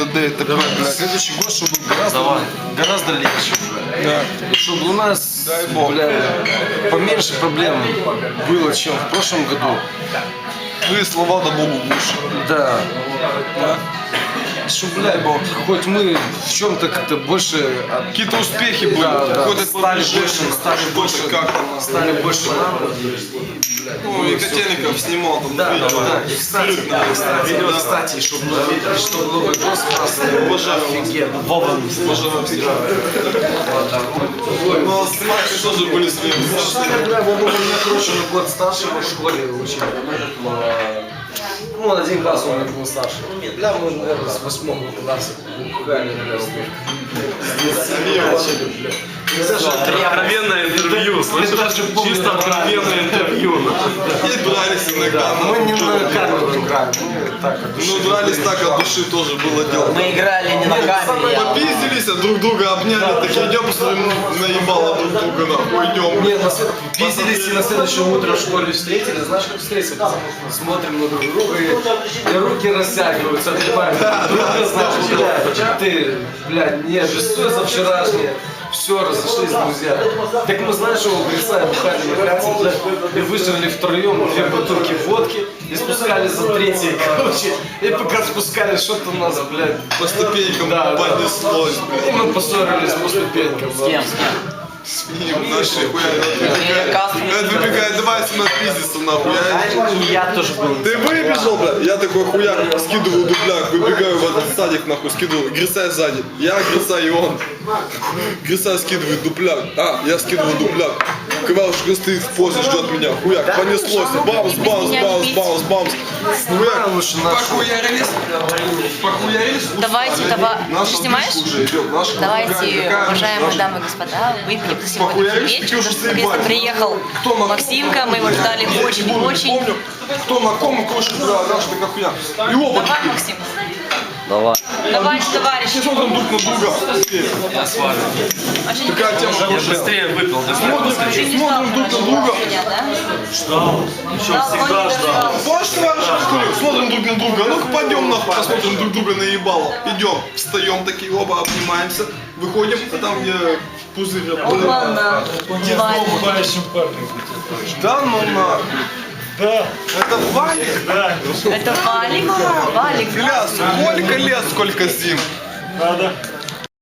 т.д. и т.п. Следующий год, чтобы гораздо легче. Да. Чтобы у нас, Дай бог. поменьше проблем было, чем в прошлом году. Вы слова да Богу в уши. Да. Да. Чтобы, хоть мы в чем-то как-то больше... Какие-то успехи были. Какое-то стали больше Ну, Екатеринников снимал там видео. Видео, кстати, чтобы Новый год у нас офигенно. Ну, с Машей тоже были смеялись. Вова меня, короче, на год старше в школе учил. Ну, он 1 класс он был старше. Бля, мы, наверное, с 8-го класса пугали, наверное. Откровенное интервью, слышишь? Чисто откровенное интервью. И дрались иногда. Мы не на камеру играем, мы так от души. Ну, дрались так от души тоже было дело. Мы играли не на камере, а Попиздились, друг друга обняли, такие идем, посмотрим, наебало друг друга, нахуй, идем. Нет, пиздились и на следующее утро в школе встретили, знаешь, как встретились? Смотрим на друг друга и руки растягиваются, обнимаем друга, знаешь, ты, блядь, не обессудь за вчерашнее. Все, разошлись друзья. Так мы, знаешь, его греца бухали на кассе, блядь, и выжрали втроем 2 бутылки водки и спускались за 3-й, короче. И пока спускались, что-то у нас, блядь, По ступенькам понеслось, блядь. и мы поссорились по ступенькам. с кем? С ним, наши хуя. Выбегает, давайте на пиздиться, нахуй. Я тоже был. Ты выбежал, бля? Я такой хуяк, скидываю дубляк, выбегаю в этот садик, нахуй, скидываю. Гриса сзади. Я, Гриса и он. Гриса скидывает дупляк. Я скидываю дупляк. Ковалыш стоит в позе, ждет меня. Хуяк, понеслось. Бамс, бамс, бамс, бамс, бамс. Хуяк, похуярились. Похуярились. Давайте, Наша снимаешь? дышка уже идет. Наша Давайте, какая уважаемые наша- дамы и господа, выпьем за сегодняшний Похуяришь, вечер. ты уже Наконец-то заебали. приехал Кто на Максимка, мы его ждали очень-очень. Помню, кто на ком, кошек, бля, знаешь, такая хуйня. И оба Давай, такие. Максим. Давай. Давай, товарищ. Смотрим друг на друга. Я с вами. А что, не Такая тема. Я быстрее выпил, быстрее Смотрим, посмотри. ты не ждал, смотрим друг на короче, друга. меня, да? Ждал. Еще Да, всегда он не ждал. дождался. Помнишь, товарищ, смотрим друг на друга. Ну-ка, пойдем нахуй, посмотрим друг друга на ебало. Идем, встаем такие, оба обнимаемся. Выходим, а там где пузырь. Опа-на. Валик. Да ну нахуй. Да, Это Валик? да. Это Валик. Валик. Бля, сколько лет, сколько зим. Надо.